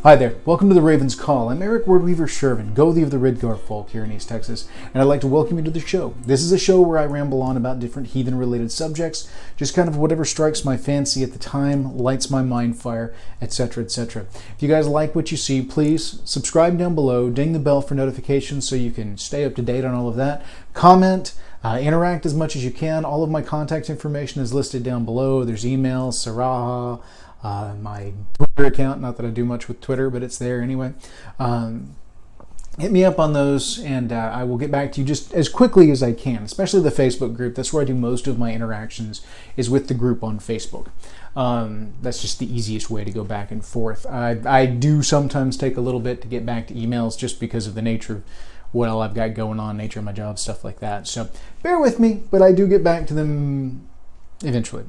Hi there, welcome to the Raven's Call. I'm Eric Wordweaver Sjerven, Gothi of the Ridgar folk here in East Texas, and I'd like to welcome you to the show. This is a show where I ramble on about different heathen-related subjects, just kind of whatever strikes my fancy at the time, lights my mind fire, etc., etc. If you guys like what you see, please subscribe down below, ding the bell for notifications so you can stay up to date on all of that, comment, interact as much as you can. All of my contact information is listed down below. There's email, Saraha, my Twitter account, not that I do much with Twitter, but it's there anyway. Hit me up on those and I will get back to you just as quickly as I can, especially the Facebook group. That's where I do most of my interactions, is with the group on Facebook. That's just the easiest way to go back and forth. I do sometimes take a little bit to get back to emails just because of the nature of what all I've got going on, nature of my job, stuff like that. So bear with me, but I do get back to them eventually.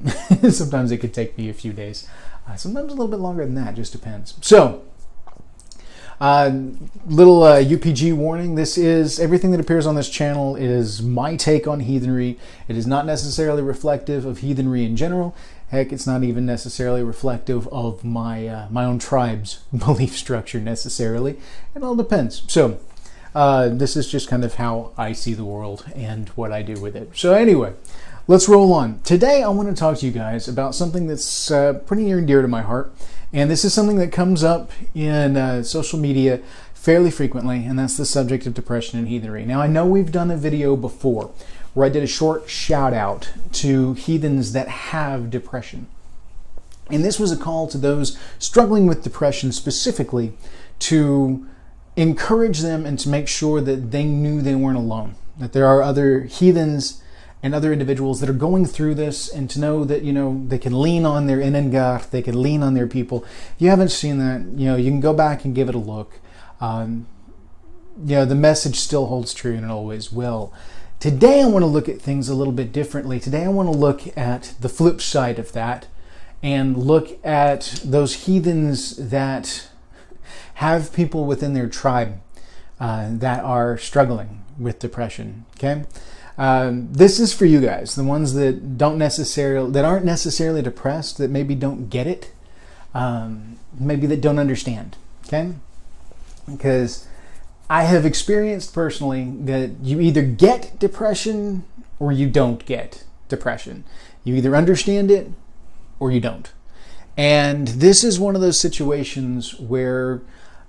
Sometimes it could take me a few days. Sometimes a little bit longer than that, just depends. So, little UPG warning. This is, everything that appears on this channel is my take on heathenry. It is not necessarily reflective of heathenry in general. Heck, it's not even necessarily reflective of my my own tribe's belief structure necessarily. It all depends. So, this is just kind of how I see the world and what I do with it. So anyway, let's roll on. Today I want to talk to you guys about something that's pretty near and dear to my heart. And this is something that comes up in social media fairly frequently, and that's the subject of depression and heathenry. Now, I know we've done a video before where I did a short shout out to heathens that have depression. And this was a call to those struggling with depression specifically to encourage them and to make sure that they knew they weren't alone, that there are other heathens and other individuals that are going through this, and to know that, you know, they can lean on their Inengar, they can lean on their people. If you haven't seen that, you know, you can go back and give it a look. You know, the message still holds true, and it always will. Today I want to look at things a little bit differently. Today I want to look at the flip side of that, and look at those heathens that have people within their tribe that are struggling with depression. Okay. This is for you guys, the ones that aren't necessarily depressed, that maybe don't get it, maybe that don't understand, okay? Because I have experienced personally that you either get depression or you don't get depression. You either understand it or you don't. And this is one of those situations where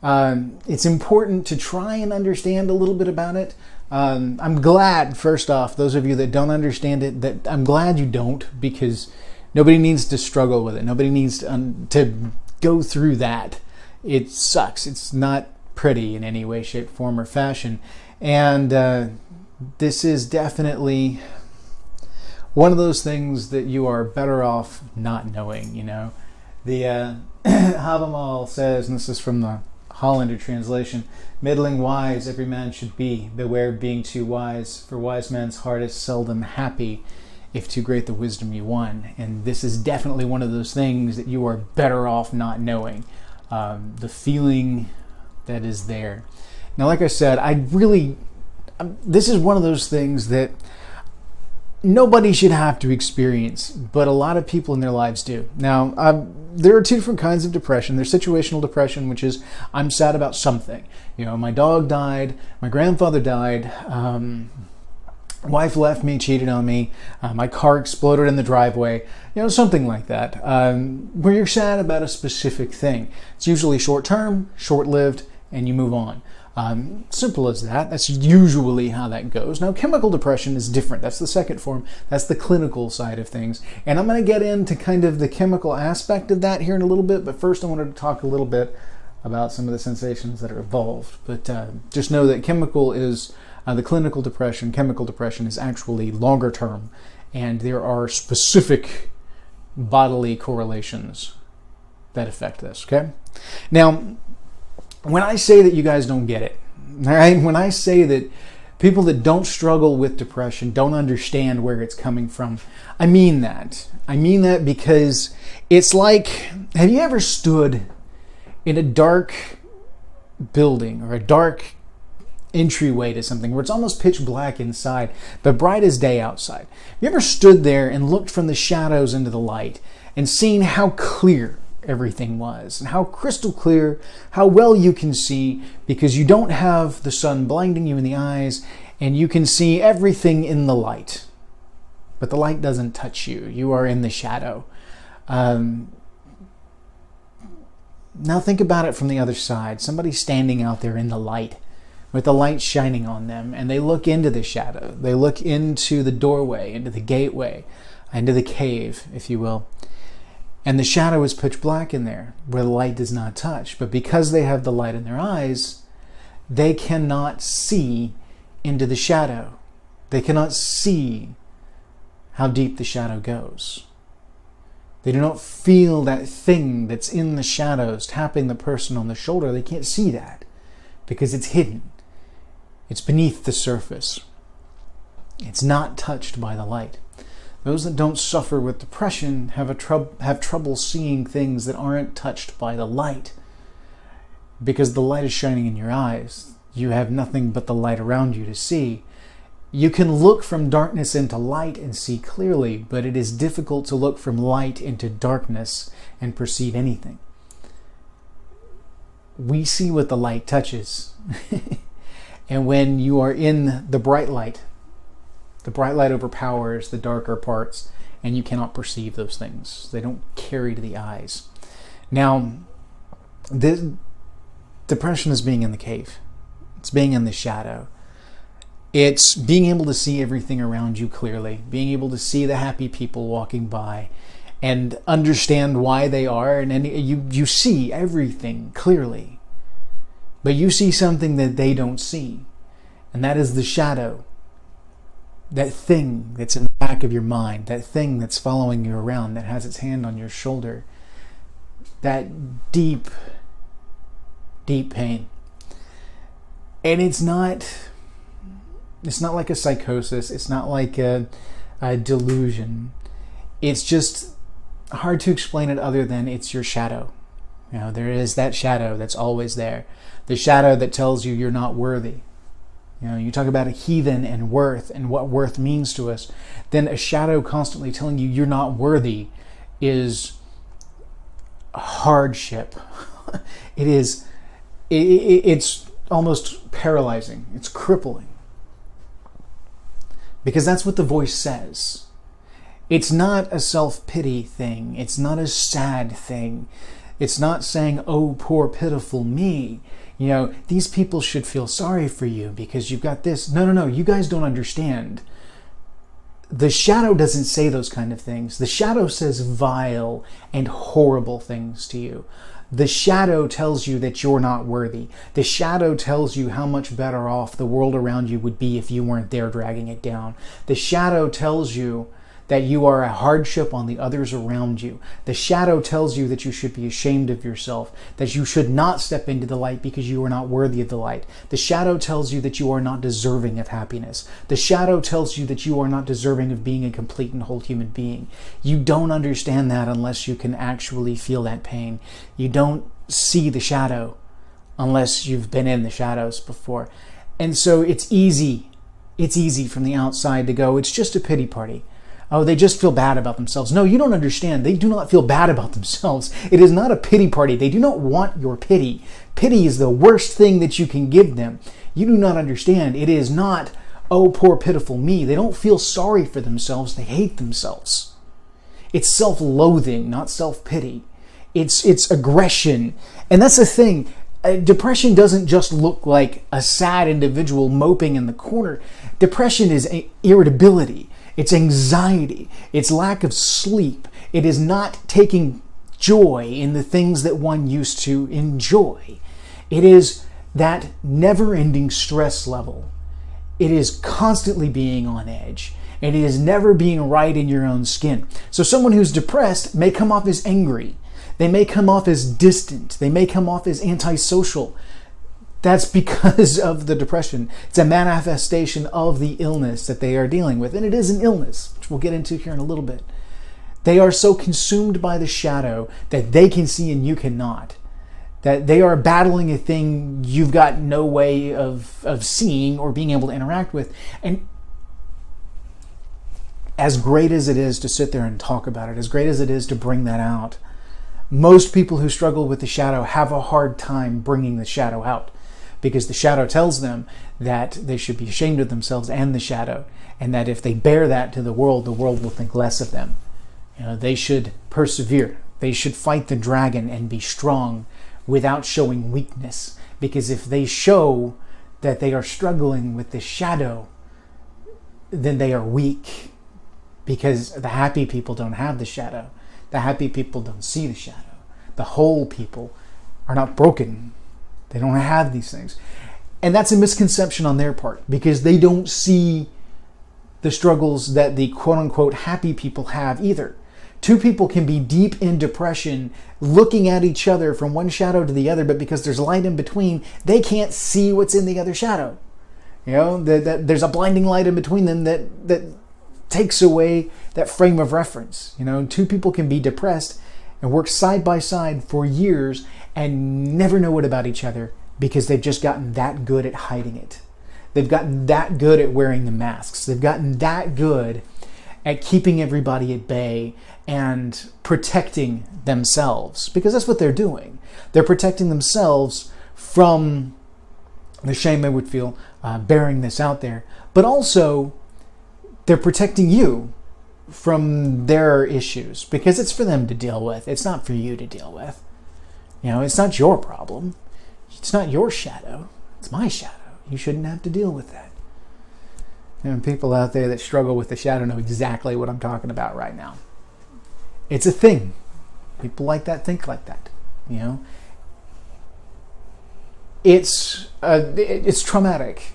it's important to try and understand a little bit about it. I'm glad, first off, those of you that don't understand it, that I'm glad you don't, because nobody needs to struggle with it. Nobody needs to go through that. It sucks. It's not pretty in any way, shape, form, or fashion. And this is definitely one of those things that you are better off not knowing, you know. The Havamal says, and this is from the Hollander translation, middling wise every man should be, beware of being too wise, for wise man's heart is seldom happy, if too great the wisdom you won. And this is definitely one of those things that you are better off not knowing, the feeling that is there. Now, like I said, this is one of those things that nobody should have to experience, but a lot of people in their lives do. Now, there are two different kinds of depression. There's situational depression, which is, I'm sad about something. You know, my dog died, my grandfather died, wife left me, cheated on me, my car exploded in the driveway, you know, something like that, where you're sad about a specific thing. It's usually short-term, short-lived, and you move on. Simple as that. That's usually how that goes. Now, chemical depression is different. That's the second form. That's the clinical side of things. And I'm going to get into kind of the chemical aspect of that here in a little bit. But first, I wanted to talk a little bit about some of the sensations that are involved. But just know that chemical is the clinical depression. Chemical depression is actually longer term. And there are specific bodily correlations that affect this. Okay? Now, when I say that you guys don't get it, all right? When I say that people that don't struggle with depression don't understand where it's coming from, I mean that. I mean that because it's like, have you ever stood in a dark building or a dark entryway to something where it's almost pitch black inside, but bright as day outside? Have you ever stood there and looked from the shadows into the light and seen how clear everything was, and how crystal clear, how well you can see, because you don't have the sun blinding you in the eyes, and you can see everything in the light. But the light doesn't touch you. You are in the shadow. Now think about it from the other side. Somebody's standing out there in the light, with the light shining on them, and they look into the shadow. They look into the doorway, into the gateway, into the cave, if you will. And the shadow is pitch black in there, where the light does not touch. But because they have the light in their eyes, they cannot see into the shadow. They cannot see how deep the shadow goes. They do not feel that thing that's in the shadows tapping the person on the shoulder. They can't see that because it's hidden. It's beneath the surface. It's not touched by the light. Those that don't suffer with depression have trouble seeing things that aren't touched by the light, because the light is shining in your eyes. You have nothing but the light around you to see. You can look from darkness into light and see clearly, but it is difficult to look from light into darkness and perceive anything. We see what the light touches. And when you are in the bright light overpowers the darker parts, and you cannot perceive those things. They don't carry to the eyes. Now, depression is being in the cave. It's being in the shadow. It's being able to see everything around you clearly, being able to see the happy people walking by and understand why they are, and you see everything clearly. But you see something that they don't see, and that is the shadow. That thing that's in the back of your mind, that thing that's following you around, that has its hand on your shoulder, that deep, deep pain. And it's not like a psychosis. It's not like a delusion. It's just hard to explain it other than it's your shadow. You know, there is that shadow that's always there. The shadow that tells you you're not worthy. You know, you talk about a heathen and worth and what worth means to us. Then a shadow constantly telling you you're not worthy is hardship. It's almost paralyzing. It's crippling. Because that's what the voice says. It's not a self-pity thing. It's not a sad thing. It's not saying, oh, poor pitiful me. You know, these people should feel sorry for you because you've got this. No. You guys don't understand. The shadow doesn't say those kind of things. The shadow says vile and horrible things to you. The shadow tells you that you're not worthy. The shadow tells you how much better off the world around you would be if you weren't there dragging it down. The shadow tells you that you are a hardship on the others around you. The shadow tells you that you should be ashamed of yourself, that you should not step into the light because you are not worthy of the light. The shadow tells you that you are not deserving of happiness. The shadow tells you that you are not deserving of being a complete and whole human being. You don't understand that unless you can actually feel that pain. You don't see the shadow unless you've been in the shadows before. And so it's easy from the outside to go, it's just a pity party. Oh, they just feel bad about themselves. No, you don't understand. They do not feel bad about themselves. It is not a pity party. They do not want your pity. Pity is the worst thing that you can give them. You do not understand. It is not, oh, poor pitiful me. They don't feel sorry for themselves. They hate themselves. It's self-loathing, not self-pity. It's aggression. And that's the thing. Depression doesn't just look like a sad individual moping in the corner. Depression is irritability. It's anxiety. It's lack of sleep. It is not taking joy in the things that one used to enjoy. It is that never-ending stress level. It is constantly being on edge. And it is never being right in your own skin. So someone who's depressed may come off as angry. They may come off as distant. They may come off as antisocial. That's because of the depression. It's a manifestation of the illness that they are dealing with. And it is an illness, which we'll get into here in a little bit. They are so consumed by the shadow that they can see and you cannot. That they are battling a thing you've got no way of seeing or being able to interact with. And as great as it is to sit there and talk about it, as great as it is to bring that out, Most people who struggle with the shadow have a hard time bringing the shadow out, because the shadow tells them that they should be ashamed of themselves and the shadow, and that if they bear that to the world will think less of them. They should persevere. They should fight the dragon and be strong without showing weakness, because if they show that they are struggling with the shadow, then they are weak, because the happy people don't have the shadow. The happy people don't see the shadow. The whole people are not broken. They don't have these things. And that's a misconception on their part, because they don't see the struggles that the quote-unquote happy people have either. Two people can be deep in depression, looking at each other from one shadow to the other, but because there's light in between, they can't see what's in the other shadow. There's a blinding light in between them that takes away that frame of reference. Two people can be depressed and work side by side for years and never know it about each other, because they've just gotten that good at hiding it. They've gotten that good at wearing the masks. They've gotten that good at keeping everybody at bay and protecting themselves, because that's what they're doing. They're protecting themselves from the shame they would feel bearing this out there, but also they're protecting you from their issues, because it's for them to deal with. It's not for you to deal with. It's not your problem. It's not your shadow. It's my shadow. You shouldn't have to deal with that. People out there that struggle with the shadow know exactly what I'm talking about right now. It's a thing. People like that think like that. It's traumatic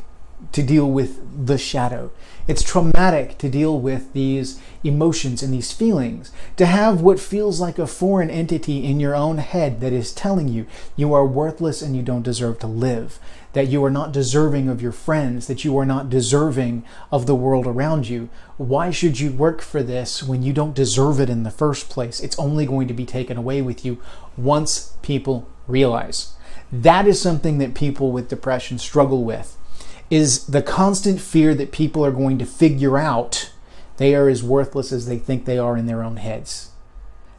to deal with the shadow. It's traumatic to deal with these emotions and these feelings. To have what feels like a foreign entity in your own head that is telling you you are worthless and you don't deserve to live. That you are not deserving of your friends. That you are not deserving of the world around you. Why should you work for this when you don't deserve it in the first place? It's only going to be taken away with you once people realize. That is something that people with depression struggle with. Is the constant fear that people are going to figure out they are as worthless as they think they are in their own heads.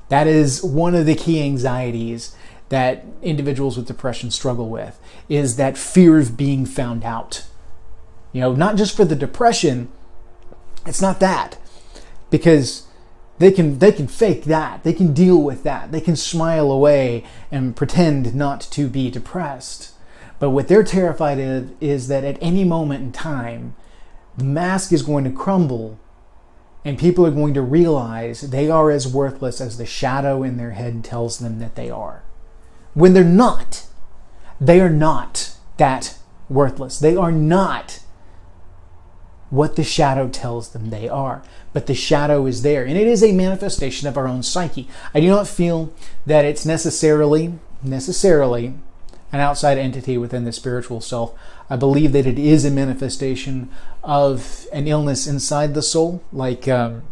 That is one of the key anxieties that individuals with depression struggle with, is that fear of being found out. Not just for the depression, it's not that. Because they can fake that. They can deal with that. They can smile away and pretend not to be depressed. But what they're terrified of is that at any moment in time, the mask is going to crumble and people are going to realize they are as worthless as the shadow in their head tells them that they are. When they're not. They are not that worthless. They are not what the shadow tells them they are. But the shadow is there, and it is a manifestation of our own psyche. I do not feel that it's necessarily an outside entity within the spiritual self. I believe that it is a manifestation of an illness inside the soul, like a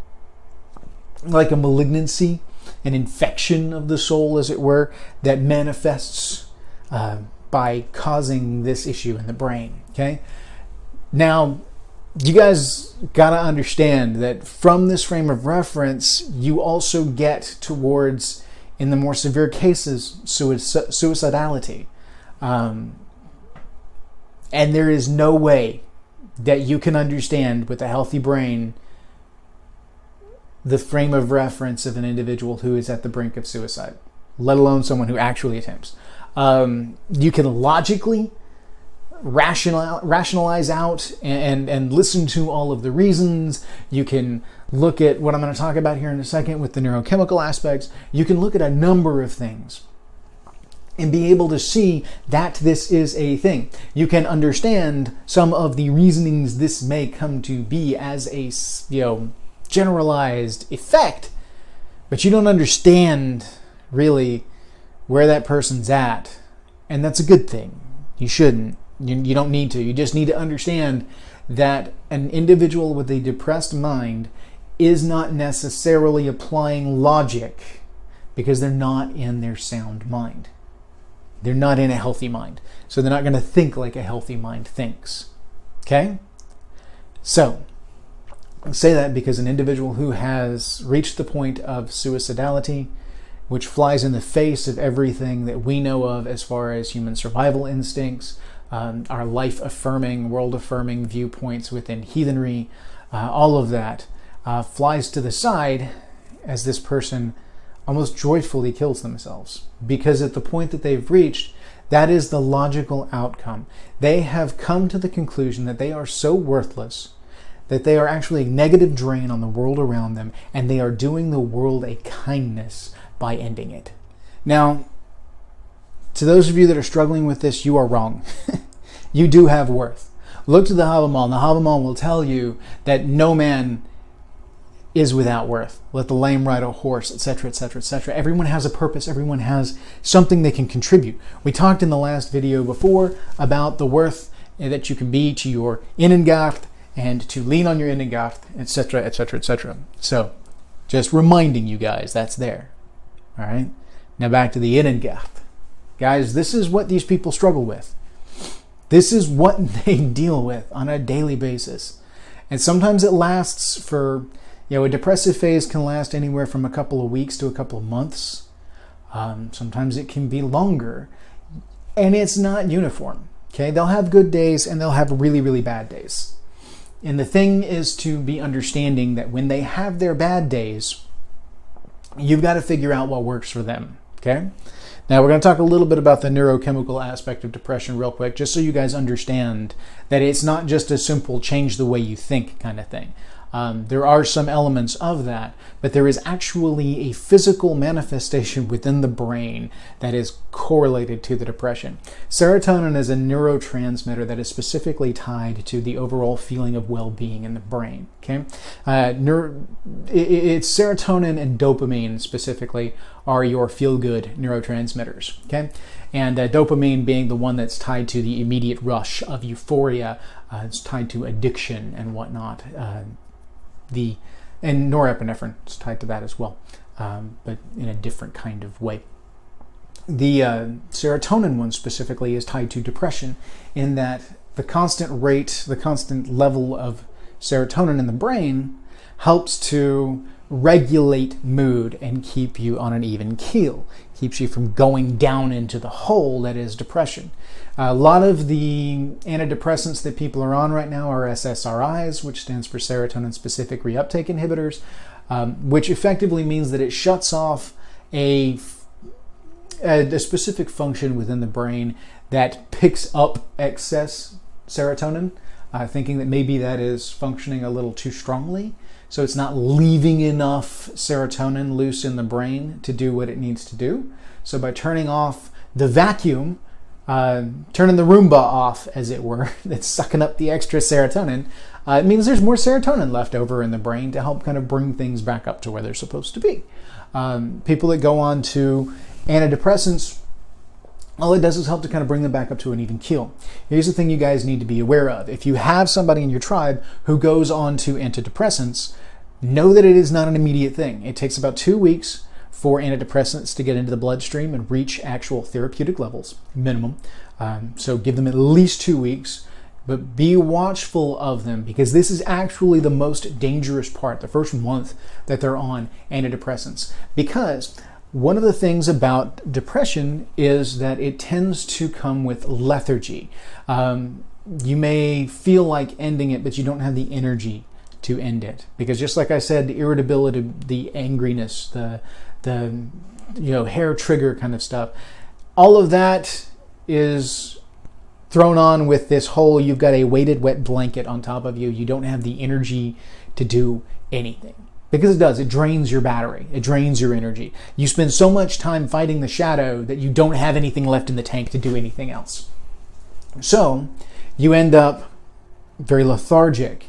malignancy, an infection of the soul, as it were, that manifests by causing this issue in the brain. Okay? Now, you guys got to understand that from this frame of reference, you also get towards, in the more severe cases, suicidality. And there is no way that you can understand with a healthy brain the frame of reference of an individual who is at the brink of suicide, let alone someone who actually attempts. You can logically rationalize out and listen to all of the reasons. You can look at what I'm going to talk about here in a second with the neurochemical aspects. You can look at a number of things and be able to see that this is a thing. You can understand some of the reasonings this may come to be as a generalized effect, but you don't understand really where that person's at, and that's a good thing. You shouldn't. You don't need to. You just need to understand that an individual with a depressed mind is not necessarily applying logic because they're not in their sound mind. They're not in a healthy mind. So they're not going to think like a healthy mind thinks. Okay? So, I say that because an individual who has reached the point of suicidality which flies in the face of everything that we know of as far as human survival instincts, our life-affirming, world-affirming viewpoints within heathenry, all of that flies to the side as this person almost joyfully kills themselves. Because at the point that they've reached, that is the logical outcome. They have come to the conclusion that they are so worthless that they are actually a negative drain on the world around them, and they are doing the world a kindness by ending it. Now, to those of you that are struggling with this, you are wrong. You do have worth. Look to the Havamal, and the Havamal will tell you that no man is without worth. Let the lame ride a horse, etc., etc., etc. Everyone has a purpose. Everyone has something they can contribute. We talked in the last video before about the worth that you can be to your innengarth and to lean on your innengarth, etc., etc., etc. So, just reminding you guys, that's there. All right? Now back to the innengarth. Guys, this is what these people struggle with. This is what they deal with on a daily basis. And sometimes it lasts for, a depressive phase can last anywhere from a couple of weeks to a couple of months. Sometimes it can be longer. And it's not uniform. Okay? They'll have good days and they'll have really, really bad days. And the thing is to be understanding that when they have their bad days, you've got to figure out what works for them. Okay? Now we're going to talk a little bit about the neurochemical aspect of depression real quick, just so you guys understand that it's not just a simple change the way you think kind of thing. There are some elements of that, but there is actually a physical manifestation within the brain that is correlated to the depression. Serotonin is a neurotransmitter that is specifically tied to the overall feeling of well-being in the brain. Okay, it's serotonin and dopamine specifically are your feel-good neurotransmitters. Okay, and dopamine being the one that's tied to the immediate rush of euphoria, it's tied to addiction and whatnot. And norepinephrine is tied to that as well, but in a different kind of way. The serotonin one specifically is tied to depression, in that the constant rate, the constant level of serotonin in the brain helps to regulate mood and keep you on an even keel, keeps you from going down into the hole that is depression. A lot of the antidepressants that people are on right now are SSRIs, which stands for serotonin-specific reuptake inhibitors, which effectively means that it shuts off a specific function within the brain that picks up excess serotonin, thinking that maybe that is functioning a little too strongly. So it's not leaving enough serotonin loose in the brain to do what it needs to do. So by turning off the vacuum, turning the Roomba off, as it were, that's sucking up the extra serotonin, it means there's more serotonin left over in the brain to help kind of bring things back up to where they're supposed to be. People that go on to antidepressants, all it does is help to kind of bring them back up to an even keel. Here's the thing you guys need to be aware of. If you have somebody in your tribe who goes on to antidepressants, know that it is not an immediate thing. It takes about 2 weeks for antidepressants to get into the bloodstream and reach actual therapeutic levels, minimum. So give them at least 2 weeks, but be watchful of them, because this is actually the most dangerous part, the first month that they're on antidepressants. Because one of the things about depression is that it tends to come with lethargy. You may feel like ending it, but you don't have the energy to end it. Because just like I said, the irritability, the angriness, the hair trigger kind of stuff, all of that is thrown on with this whole, you've got a weighted wet blanket on top of you. You don't have the energy to do anything. Because it does. It drains your battery. It drains your energy. You spend so much time fighting the shadow that you don't have anything left in the tank to do anything else. So you end up very lethargic.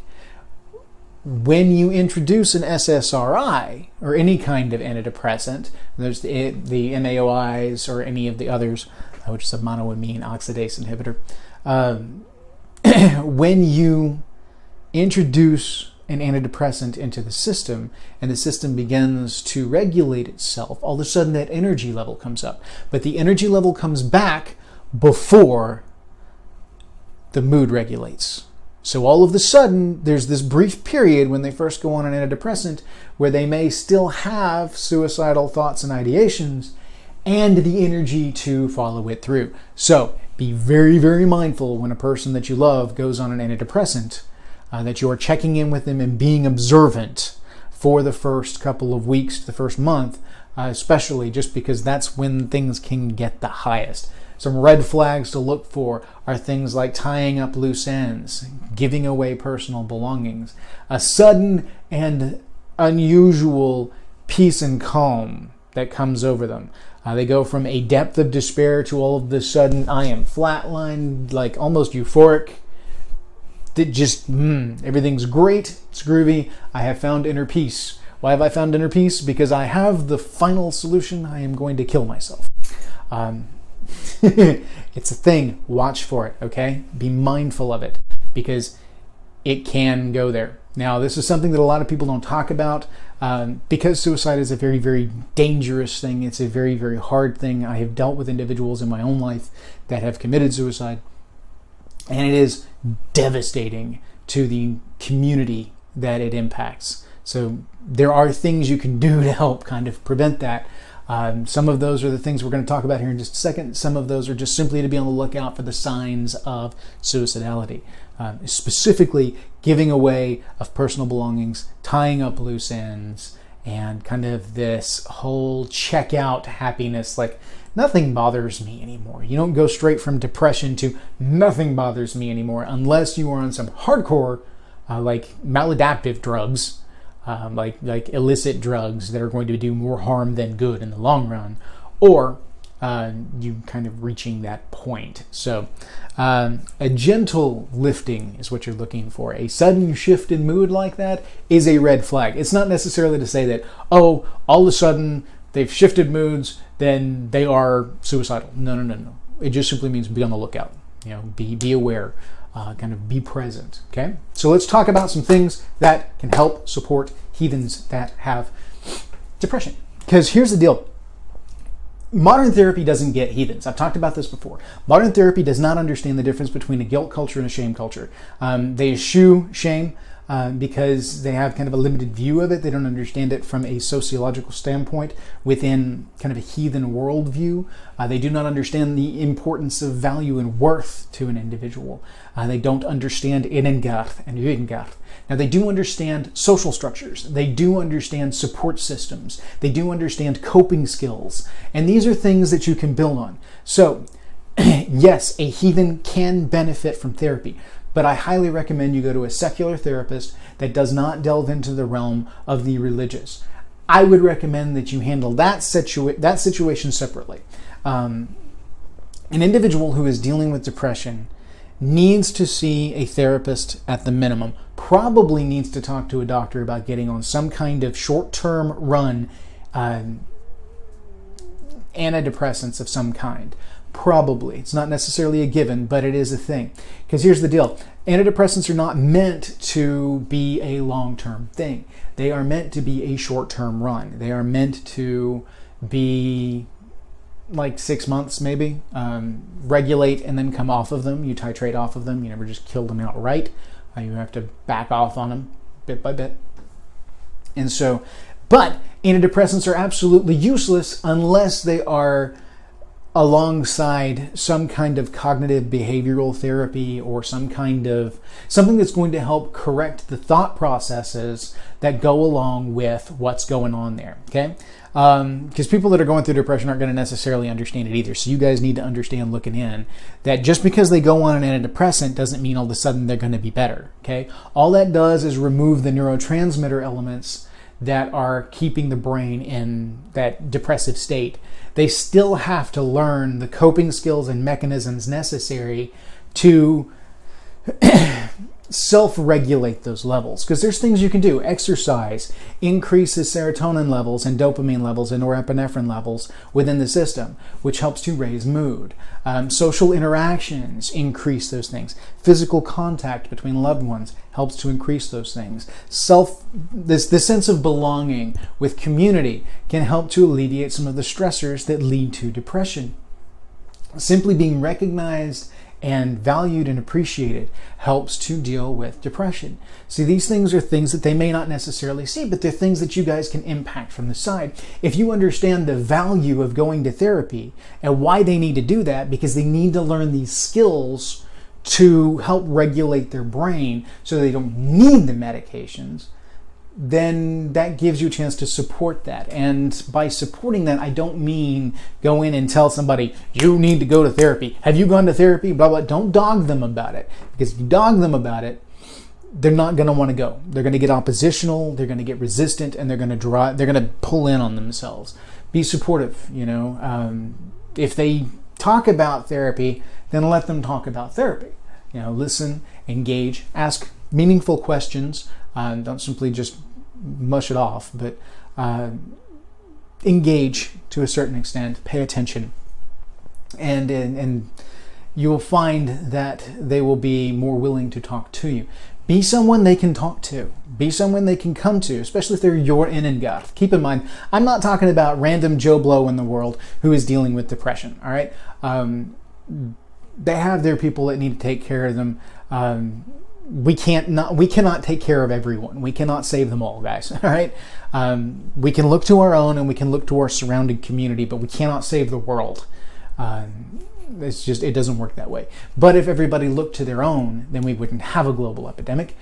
When you introduce an SSRI or any kind of antidepressant, there's the MAOIs or any of the others, which is a monoamine oxidase inhibitor. When you introduce an antidepressant into the system and the system begins to regulate itself, all of a sudden that energy level comes up. But the energy level comes back before the mood regulates. So all of a sudden, there's this brief period when they first go on an antidepressant where they may still have suicidal thoughts and ideations and the energy to follow it through. So be very, very mindful when a person that you love goes on an antidepressant, that you are checking in with them and being observant for the first couple of weeks, the first month, especially just because that's when things can get the highest. Some red flags to look for are things like tying up loose ends, giving away personal belongings, a sudden and unusual peace and calm that comes over them. They go from a depth of despair to all of a sudden, I am flatlined, like almost euphoric. That just, everything's great, it's groovy, I have found inner peace. Why have I found inner peace? Because I have the final solution, I am going to kill myself. It's a thing, watch for it, okay? Be mindful of it, because it can go there. Now, this is something that a lot of people don't talk about, because suicide is a very, very dangerous thing. It's a very, very hard thing. I have dealt with individuals in my own life that have committed suicide, and it is devastating to the community that it impacts. So there are things you can do to help kind of prevent that. Some of those are the things we're going to talk about here in just a second. Some of those are just simply to be on the lookout for the signs of suicidality. Specifically giving away of personal belongings, tying up loose ends, and kind of this whole check out happiness, like nothing bothers me anymore. You don't go straight from depression to nothing bothers me anymore unless you are on some hardcore like maladaptive drugs, like illicit drugs that are going to do more harm than good in the long run, or you kind of reaching that point. So a gentle lifting is what you're looking for. A sudden shift in mood like that is a red flag. It's not necessarily to say that, oh, all of a sudden they've shifted moods, then they are suicidal. No. It just simply means be on the lookout. Be aware, kind of be present. Okay? So let's talk about some things that can help support heathens that have depression. Because here's the deal. Modern therapy doesn't get heathens. I've talked about this before. Modern therapy does not understand the difference between a guilt culture and a shame culture. They eschew shame because they have kind of a limited view of it. They don't understand it from a sociological standpoint within kind of a heathen worldview. They do not understand the importance of value and worth to an individual. They don't understand innengarth and utengarth. Now, they do understand social structures. They do understand support systems. They do understand coping skills. And these are things that you can build on. So, yes, a heathen can benefit from therapy, but I highly recommend you go to a secular therapist that does not delve into the realm of the religious. I would recommend that you handle that situation separately. An individual who is dealing with depression needs to see a therapist at the minimum, probably needs to talk to a doctor about getting on some kind of short-term run antidepressants of some kind. Probably. It's not necessarily a given, but it is a thing. Because here's the deal. Antidepressants are not meant to be a long-term thing. They are meant to be a short-term run. They are meant to be like 6 months maybe, regulate and then come off of them. You titrate off of them. You never just kill them outright. You have to back off on them bit by bit. And so, but antidepressants are absolutely useless unless they are alongside some kind of cognitive behavioral therapy or some kind of something that's going to help correct the thought processes that go along with what's going on there. Okay? Because people that are going through depression aren't going to necessarily understand it either. So you guys need to understand, looking in, that just because they go on an antidepressant doesn't mean all of a sudden they're going to be better. Okay? All that does is remove the neurotransmitter elements that are keeping the brain in that depressive state. They still have to learn the coping skills and mechanisms necessary to self-regulate those levels. Because there's things you can do. Exercise increases serotonin levels and dopamine levels and norepinephrine levels within the system, which helps to raise mood. Social interactions increase those things. Physical contact between loved ones helps to increase those things. This sense of belonging with community can help to alleviate some of the stressors that lead to depression. Simply being recognized and valued and appreciated helps to deal with depression. See, these things are things that they may not necessarily see, but they're things that you guys can impact from the side. If you understand the value of going to therapy and why they need to do that, because they need to learn these skills to help regulate their brain so they don't need the medications, then that gives you a chance to support that. And by supporting that, I don't mean go in and tell somebody, you need to go to therapy. Have you gone to therapy? Blah, blah. Don't dog them about it. Because if you dog them about it, they're not going to want to go. They're going to get oppositional, they're going to get resistant, and they're going to pull in on themselves. Be supportive, if they talk about therapy, then let them talk about therapy. Listen, engage, ask meaningful questions. Don't simply just mush it off, but engage to a certain extent, pay attention, and you will find that they will be more willing to talk to you. Be someone they can talk to. Be someone they can come to, especially if they're your innengath. Keep in mind, I'm not talking about random Joe Blow in the world who is dealing with depression, all right? They have their people that need to take care of them. We cannot take care of everyone. We cannot save them all, guys. All right. We can look to our own and we can look to our surrounding community, but we cannot save the world. It doesn't work that way. But if everybody looked to their own, then we wouldn't have a global epidemic.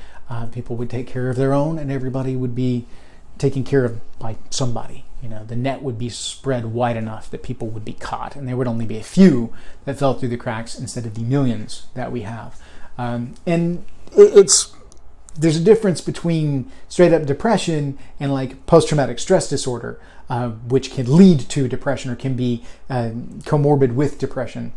People would take care of their own, and everybody would be taken care of by somebody. The net would be spread wide enough that people would be caught, and there would only be a few that fell through the cracks instead of the millions that we have. And there's a difference between straight up depression and like post-traumatic stress disorder, which can lead to depression or can be comorbid with depression.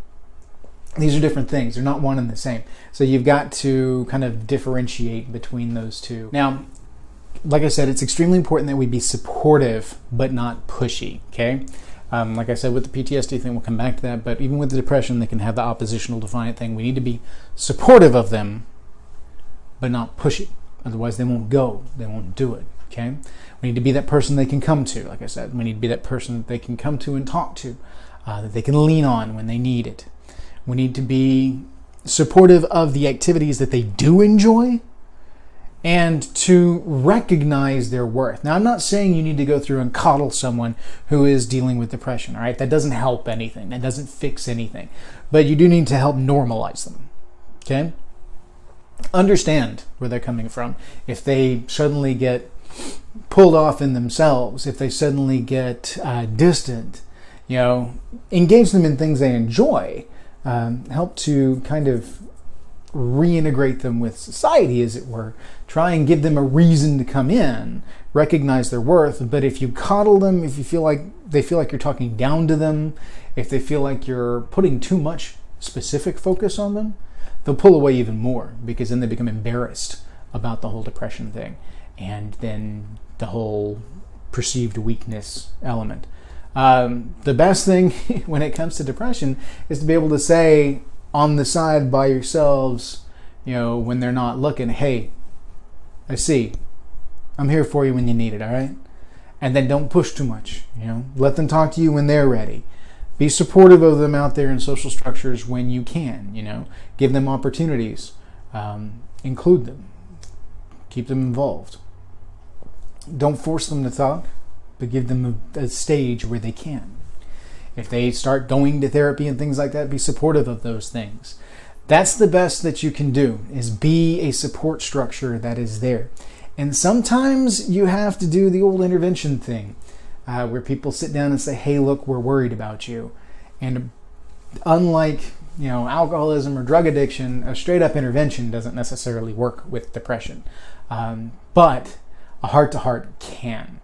These are different things. They're not one and the same. So you've got to kind of differentiate between those two. Now, like I said, it's extremely important that we be supportive but not pushy, okay? Like I said, with the PTSD thing, we'll come back to that, but even with the depression, they can have the oppositional defiant thing. We need to be supportive of them, but not pushy. Otherwise, they won't go. They won't do it, okay? We need to be that person they can come to, like I said. We need to be that person that they can come to and talk to, that they can lean on when they need it. We need to be supportive of the activities that they do enjoy, and to recognize their worth. Now, I'm not saying you need to go through and coddle someone who is dealing with depression, all right? That doesn't help anything. That doesn't fix anything. But you do need to help normalize them, okay? Understand where they're coming from. If they suddenly get pulled off in themselves, if they suddenly get distant, engage them in things they enjoy. Help to kind of reintegrate them with society, as it were. Try and give them a reason to come in, recognize their worth. But if you coddle them, if you feel like they feel like you're talking down to them, if they feel like you're putting too much specific focus on them, they'll pull away even more, because then they become embarrassed about the whole depression thing, and then the whole perceived weakness element. The best thing when it comes to depression is to be able to say on the side by yourselves, when they're not looking, hey, I see, I'm here for you when you need it, all right? And then don't push too much, let them talk to you when they're ready. Be supportive of them out there in social structures when you can, give them opportunities, include them, keep them involved. Don't force them to talk, but give them a stage where they can. If they start going to therapy and things like that, be supportive of those things. That's the best that you can do, is be a support structure that is there. And sometimes you have to do the old intervention thing, where people sit down and say, hey, look, we're worried about you. And unlike alcoholism or drug addiction, a straight up intervention doesn't necessarily work with depression. But a heart-to-heart can.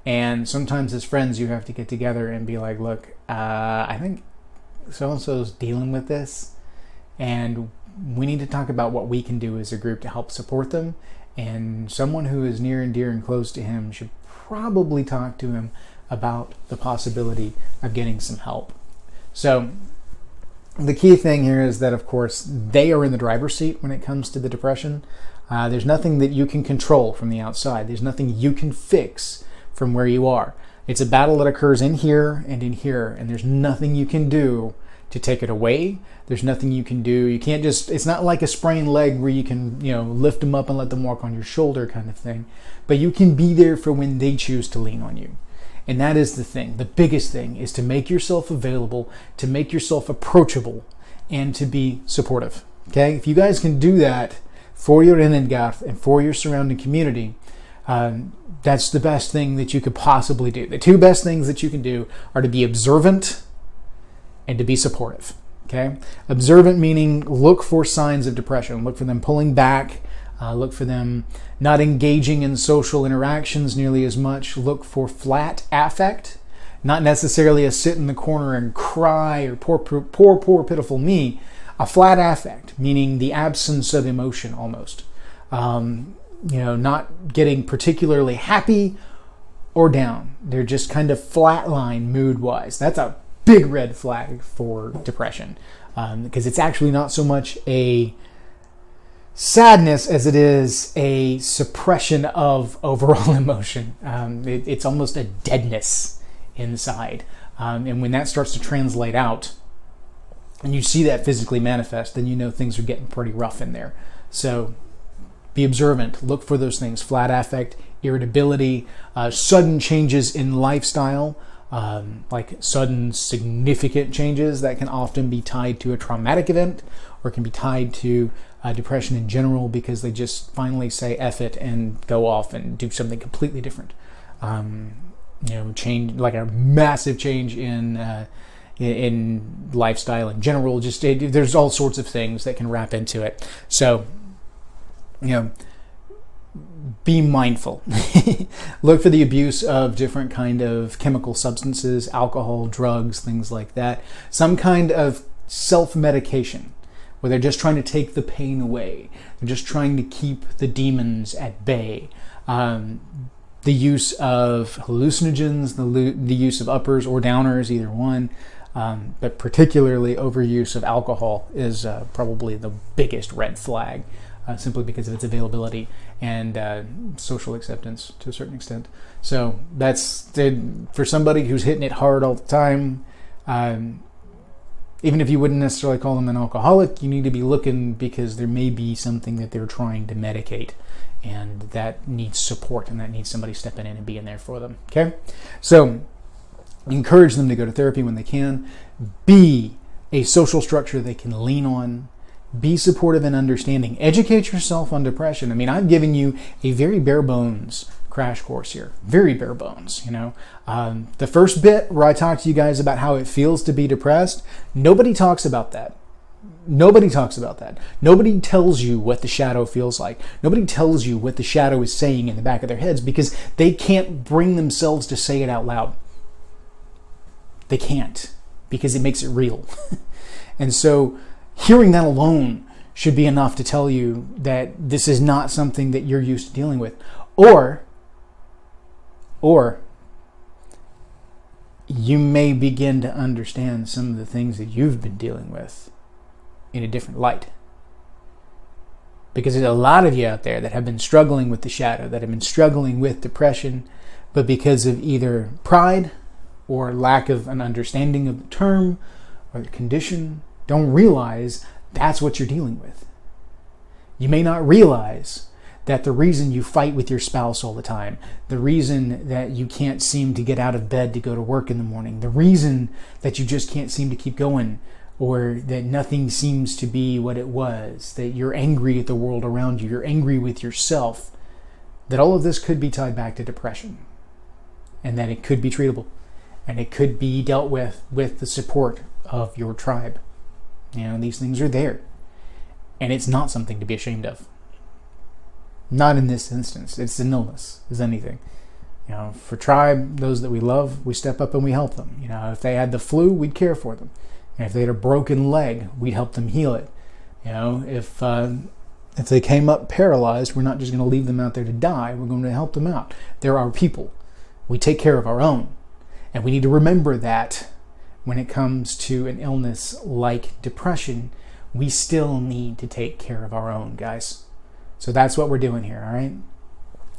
And sometimes as friends, you have to get together and be like, look, I think so-and-so's dealing with this, and we need to talk about what we can do as a group to help support them. And someone who is near and dear and close to him should probably talk to him about the possibility of getting some help. So the key thing here is that, of course, they are in the driver's seat when it comes to the depression. There's nothing that you can control from the outside. There's nothing you can fix from where you are. It's a battle that occurs in here, and there's nothing you can do to take it away. There's nothing you can do. You can't just, it's not like a sprained leg where you can, lift them up and let them walk on your shoulder kind of thing. But you can be there for when they choose to lean on you. And that is the thing. The biggest thing is to make yourself available, to make yourself approachable, and to be supportive. Okay? If you guys can do that for your innengath and for your surrounding community, that's the best thing that you could possibly do. The two best things that you can do are to be observant and to be supportive. Okay? Observant meaning look for signs of depression. Look for them pulling back. Look for them not engaging in social interactions nearly as much. Look for flat affect. Not necessarily a sit in the corner and cry or poor, pitiful me. A flat affect, meaning the absence of emotion almost. Not getting particularly happy or down. They're just kind of flatline mood-wise. That's a big red flag for depression, because it's actually not so much a sadness as it is a suppression of overall emotion. It's almost a deadness inside. And when that starts to translate out, and you see that physically manifest, then you know things are getting pretty rough in there. So be observant. Look for those things. Flat affect, irritability, sudden changes in lifestyle, like sudden significant changes that can often be tied to a traumatic event or can be tied to depression in general because they just finally say F it and go off and do something completely different. Change, like a massive change in lifestyle in general. Just there's all sorts of things that can wrap into it. So, be mindful. Look for the abuse of different kind of chemical substances, alcohol, drugs, things like that. Some kind of self-medication where they're just trying to take the pain away. They're just trying to keep the demons at bay. The use of hallucinogens, the use of uppers or downers, either one. But particularly overuse of alcohol is probably the biggest red flag. Simply because of its availability and social acceptance to a certain extent. So that's for somebody who's hitting it hard all the time. Even if you wouldn't necessarily call them an alcoholic, you need to be looking because there may be something that they're trying to medicate, and that needs support, and that needs somebody stepping in and being there for them. Okay, so encourage them to go to therapy when they can. Be a social structure they can lean on. Be supportive and understanding. Educate yourself on depression. I mean, I've given you a very bare bones crash course here. Very bare bones, The first bit where I talk to you guys about how it feels to be depressed, nobody talks about that. Nobody talks about that. Nobody tells you what the shadow feels like. Nobody tells you what the shadow is saying in the back of their heads because they can't bring themselves to say it out loud. They can't because it makes it real. And so hearing that alone should be enough to tell you that this is not something that you're used to dealing with. Or you may begin to understand some of the things that you've been dealing with in a different light. Because there's a lot of you out there that have been struggling with the shadow, that have been struggling with depression, but because of either pride or lack of an understanding of the term or the condition, don't realize that's what you're dealing with. You may not realize that the reason you fight with your spouse all the time, the reason that you can't seem to get out of bed to go to work in the morning, the reason that you just can't seem to keep going, or that nothing seems to be what it was, that you're angry at the world around you, you're angry with yourself, that all of this could be tied back to depression, and that it could be treatable, and it could be dealt with the support of your tribe. These things are there. And it's not something to be ashamed of. Not in this instance. It's an illness, as anything. For tribe, those that we love, we step up and we help them. If they had the flu, we'd care for them. And if they had a broken leg, we'd help them heal it. If they came up paralyzed, we're not just going to leave them out there to die. We're going to help them out. They're our people. We take care of our own. And we need to remember that when it comes to an illness like depression, we still need to take care of our own, guys. So that's what we're doing here, all right?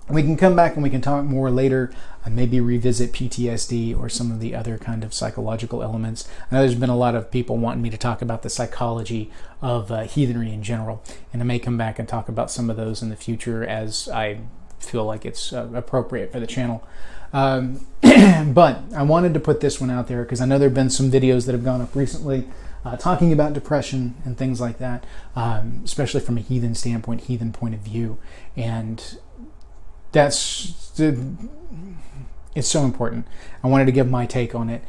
We can come back and we can talk more later, maybe revisit PTSD or some of the other kind of psychological elements. I know there's been a lot of people wanting me to talk about the psychology of heathenry in general, and I may come back and talk about some of those in the future as I feel like it's appropriate for the channel. But I wanted to put this one out there because I know there have been some videos that have gone up recently talking about depression and things like that, especially from a heathen standpoint, heathen point of view. And it's so important. I wanted to give my take on it,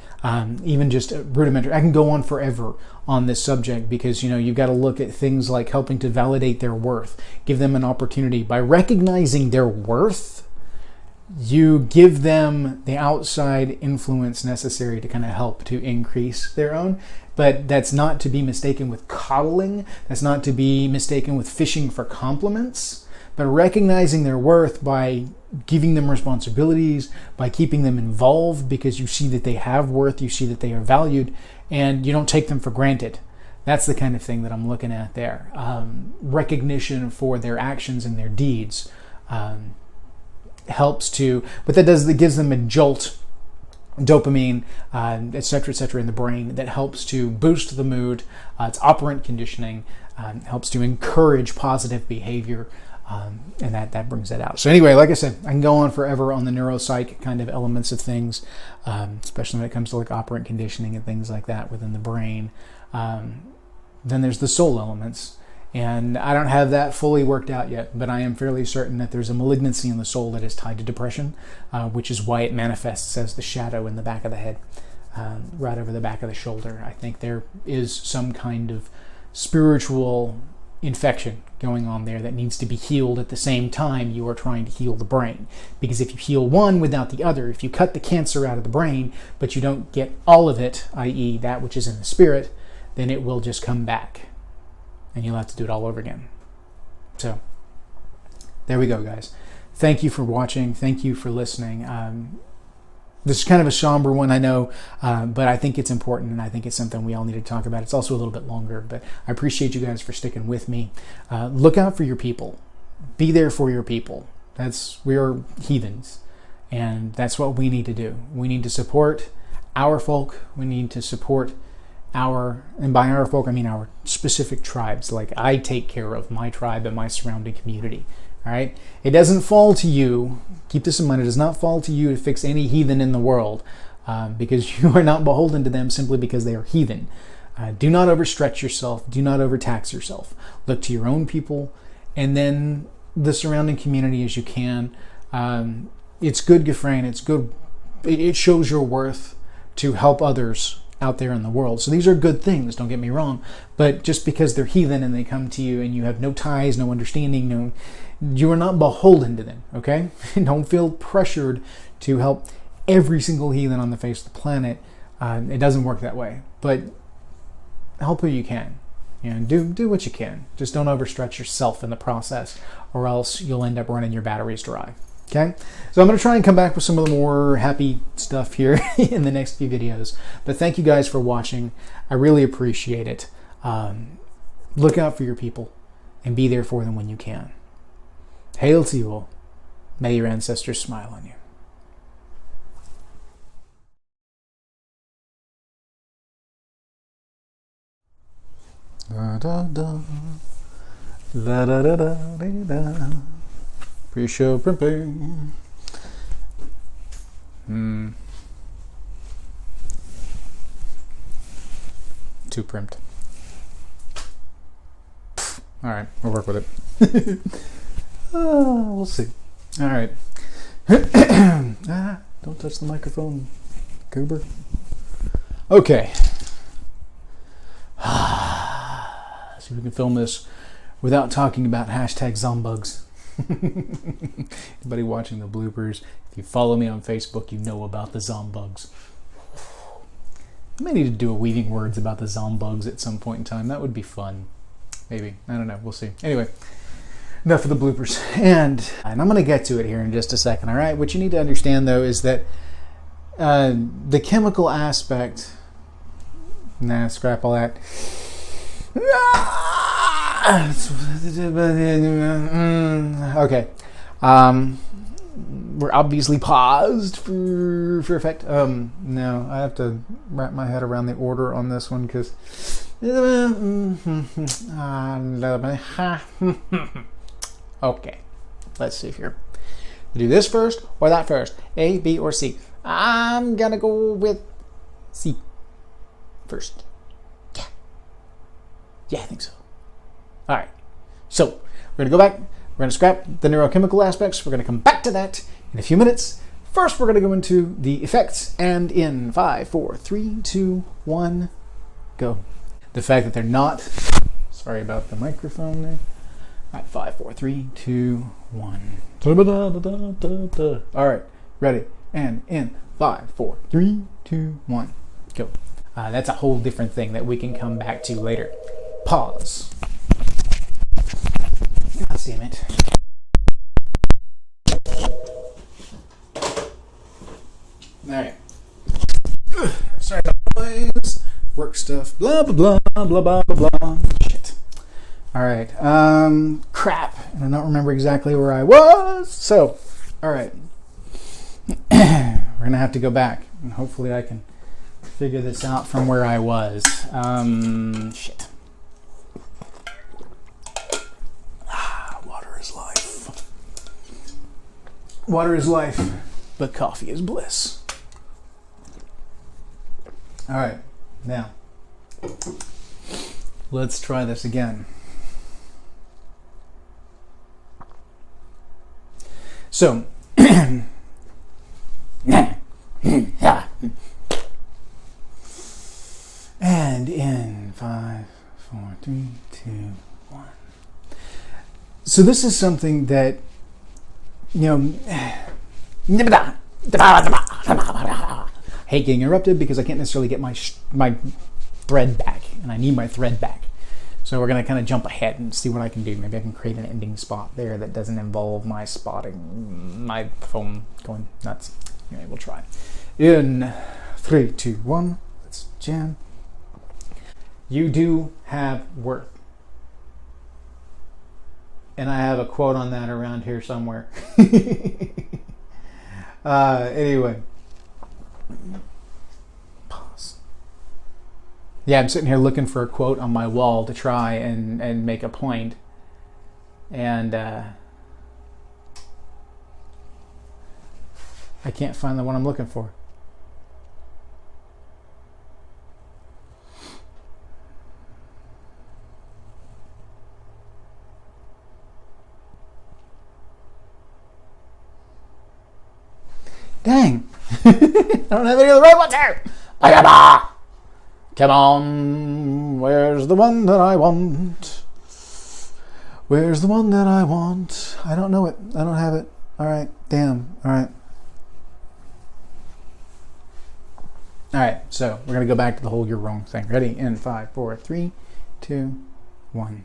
even just rudimentary. I can go on forever on this subject because, you've got to look at things like helping to validate their worth, give them an opportunity. By recognizing their worth, you give them the outside influence necessary to kind of help to increase their own. But that's not to be mistaken with coddling. That's not to be mistaken with fishing for compliments. But recognizing their worth by giving them responsibilities, by keeping them involved because you see that they have worth, you see that they are valued, and you don't take them for granted. That's the kind of thing that I'm looking at there. Recognition for their actions and their deeds helps to, but that gives them a jolt, dopamine, et cetera, in the brain that helps to boost the mood. It's operant conditioning, helps to encourage positive behavior. And that brings that out. So anyway, like I said, I can go on forever on the neuropsych kind of elements of things, especially when it comes to like operant conditioning and things like that within the brain. Then there's the soul elements. And I don't have that fully worked out yet, but I am fairly certain that there's a malignancy in the soul that is tied to depression, which is why it manifests as the shadow in the back of the head, right over the back of the shoulder. I think there is some kind of spiritual infection going on there that needs to be healed at the same time you are trying to heal the brain. Because if you heal one without the other, if you cut the cancer out of the brain, but you don't get all of it, i.e. that which is in the spirit, then it will just come back. And you'll have to do it all over again. So, there we go, guys. Thank you for watching. Thank you for listening. This is kind of a somber one, I know, but I think it's important, and I think it's something we all need to talk about. It's also a little bit longer, but I appreciate you guys for sticking with me. Look out for your people. Be there for your people. We are heathens, and that's what we need to do. We need to support our folk. We need to support and by our folk, I mean our specific tribes. Like, I take care of my tribe and my surrounding community. All right? It doesn't fall to you, keep this in mind, it does not fall to you to fix any heathen in the world, because you are not beholden to them simply because they are heathen. Do not overstretch yourself. Do not overtax yourself. Look to your own people and then the surrounding community as you can. It's good, Gefrain. It's good. It shows your worth to help others out there in the world. So these are good things, don't get me wrong. But just because they're heathen and they come to you and you have no ties, no understanding, you are not beholden to them, okay? Don't feel pressured to help every single heathen on the face of the planet. It doesn't work that way. But help who you can. Do what you can. Just don't overstretch yourself in the process, or else you'll end up running your batteries dry. Okay, so I'm going to try and come back with some of the more happy stuff here in the next few videos. But thank you guys for watching. I really appreciate it. Look out for your people and be there for them when you can. Hail to you all. May your ancestors smile on you. Da, da, da. La, da, da, da, da, da. Pre-show primping. Too primped. All right, we'll work with it. We'll see. All right. Don't touch the microphone, goober. Okay. See if we can film this without talking about hashtag zombugs. Anybody watching the bloopers, if you follow me on Facebook, you know about the zombugs. I may need to do a weaving words about the zombugs at some point in time. That would be fun. Maybe. I don't know. We'll see. Anyway, enough of the bloopers. And I'm going to get to it here in just a second, all right? What you need to understand, though, is that the chemical aspect... Nah, scrap all that. Okay. we're obviously paused for effect. No, I have to wrap my head around the order on this one because. Okay, let's see here. Do this first or that first? A, B, or C? I'm gonna go with C first. Yeah, I think so. All right. So we're gonna go back. We're gonna scrap the neurochemical aspects. We're gonna come back to that in a few minutes. First, we're gonna go into the effects, and in 5, 4, 3, 2, 1, go. The fact that they're not. Sorry about the microphone there. All right, 5, 4, 3, 2, 1. All right, ready. And in 5, 4, 3, 2, 1, go. That's a whole different thing that we can come back to later. Pause. God damn it. All right. Sorry about the noise. Work stuff. Blah, blah, blah, blah, blah, blah, blah. Shit. All right. Crap. And I don't remember exactly where I was. So, all right. We're going to have to go back. And hopefully I can figure this out from where I was. Shit. Water is life. Water is life, but coffee is bliss. All right. Now, let's try this again. So, and in 5, 4, 3, 2, 1. So this is something that, hate getting interrupted because I can't necessarily get my thread back, and I need my thread back. So we're going to kind of jump ahead and see what I can do. Maybe I can create an ending spot there that doesn't involve my phone going nuts. Anyway, we'll try. In 3, 2, 1, let's jam. You do have worth. And I have a quote on that around here somewhere. Anyway. Pause. Yeah, I'm sitting here looking for a quote on my wall to try and make a point. And I can't find the one I'm looking for. Dang. I don't have any of the right ones here. Come on. Where's the one that I want? Where's the one that I want? I don't know it. I don't have it. All right. Damn. All right. All right. So we're going to go back to the whole you're wrong thing. Ready? In 5, 4, 3, 2, 1.